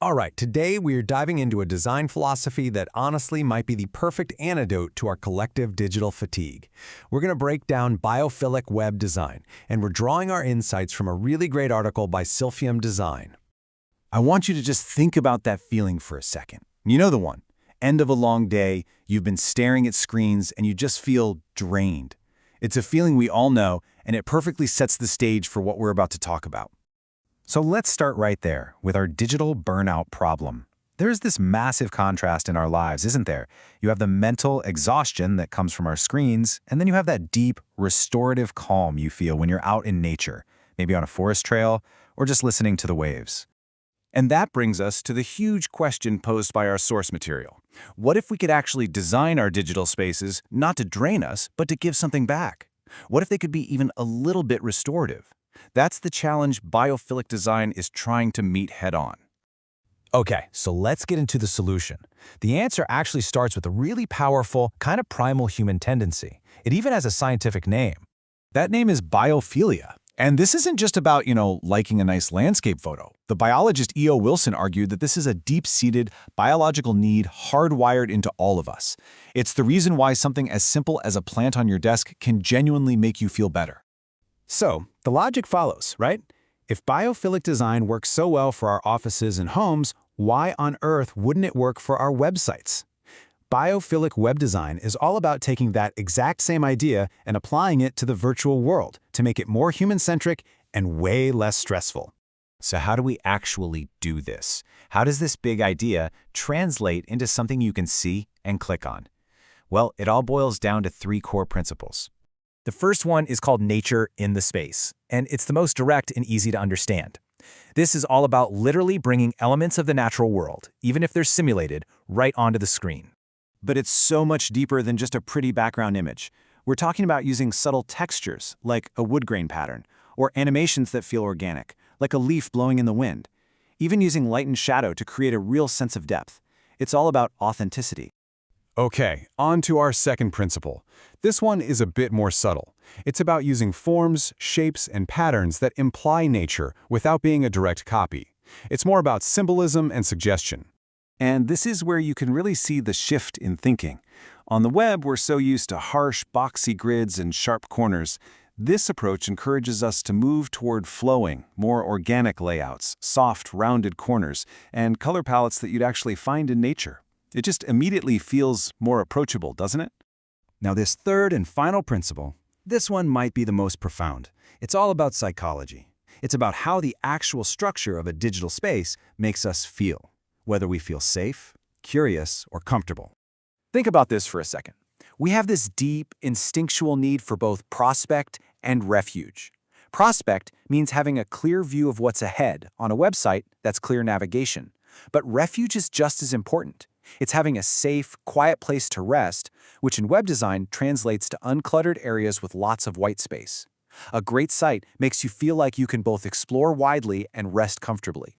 All right, today we are diving into a design philosophy that honestly might be the perfect antidote to our collective digital fatigue. We're going to break down biophilic web design, and we're drawing our insights from a really great article by Silphium Design. I want you to just think about that feeling for a second. You know the one. End of a long day, you've been staring at screens, and you just feel drained. It's a feeling we all know, and it perfectly sets the stage for what we're about to talk about. So let's start right there with our digital burnout problem. There's this massive contrast in our lives, isn't there? You have the mental exhaustion that comes from our screens, and then you have that deep, restorative calm you feel when you're out in nature, maybe on a forest trail or just listening to the waves. And that brings us to the huge question posed by our source material. What if we could actually design our digital spaces not to drain us, but to give something back? What if they could be even a little bit restorative? That's the challenge biophilic design is trying to meet head-on. Okay, so let's get into the solution. The answer actually starts with a really powerful, kind of primal human tendency. It even has a scientific name. That name is biophilia. And this isn't just about, liking a nice landscape photo. The biologist E.O. Wilson argued that this is a deep-seated biological need hardwired into all of us. It's the reason why something as simple as a plant on your desk can genuinely make you feel better. So, the logic follows, right? If biophilic design works so well for our offices and homes, why on earth wouldn't it work for our websites? Biophilic web design is all about taking that exact same idea and applying it to the virtual world to make it more human-centric and way less stressful. So how do we actually do this? How does this big idea translate into something you can see and click on? Well, it all boils down to three core principles. The first one is called nature in the space, and it's the most direct and easy to understand. This is all about literally bringing elements of the natural world, even if they're simulated, right onto the screen. But it's so much deeper than just a pretty background image. We're talking about using subtle textures, like a wood grain pattern, or animations that feel organic, like a leaf blowing in the wind. Even using light and shadow to create a real sense of depth. It's all about authenticity. Okay, on to our second principle. This one is a bit more subtle. It's about using forms, shapes, and patterns that imply nature without being a direct copy. It's more about symbolism and suggestion. And this is where you can really see the shift in thinking. On the web, we're so used to harsh, boxy grids and sharp corners. This approach encourages us to move toward flowing, more organic layouts, soft, rounded corners, and color palettes that you'd actually find in nature. It just immediately feels more approachable, doesn't it? Now this third and final principle, this one might be the most profound. It's all about psychology. It's about how the actual structure of a digital space makes us feel, whether we feel safe, curious, or comfortable. Think about this for a second. We have this deep, instinctual need for both prospect and refuge. Prospect means having a clear view of what's ahead. On a website, that's clear navigation. But refuge is just as important. It's having a safe, quiet place to rest, which in web design translates to uncluttered areas with lots of white space. A great site makes you feel like you can both explore widely and rest comfortably.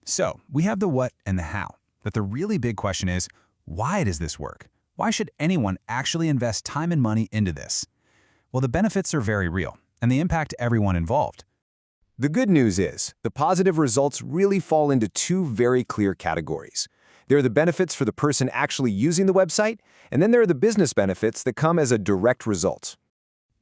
So, we have the what and the how. But the really big question is, why does this work? Why should anyone actually invest time and money into this? Well, the benefits are very real, and they impact everyone involved. The good news is, the positive results really fall into two very clear categories. There are the benefits for the person actually using the website, and then there are the business benefits that come as a direct result.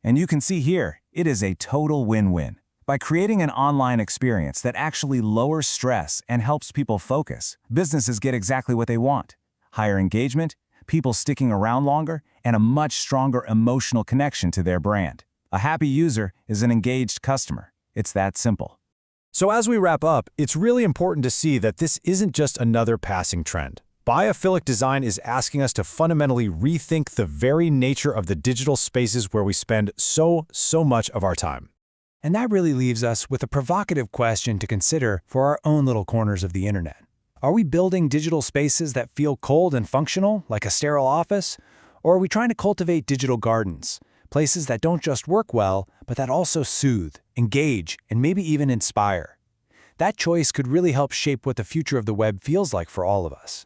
And you can see here, it is a total win-win. By creating an online experience that actually lowers stress and helps people focus, businesses get exactly what they want: higher engagement, people sticking around longer, and a much stronger emotional connection to their brand. A happy user is an engaged customer. It's that simple. So as we wrap up, it's really important to see that this isn't just another passing trend. Biophilic design is asking us to fundamentally rethink the very nature of the digital spaces where we spend so much of our time. And that really leaves us with a provocative question to consider for our own little corners of the internet. Are we building digital spaces that feel cold and functional, like a sterile office? Or are we trying to cultivate digital gardens, places that don't just work well, but that also soothe, engage, and maybe even inspire? That choice could really help shape what the future of the web feels like for all of us.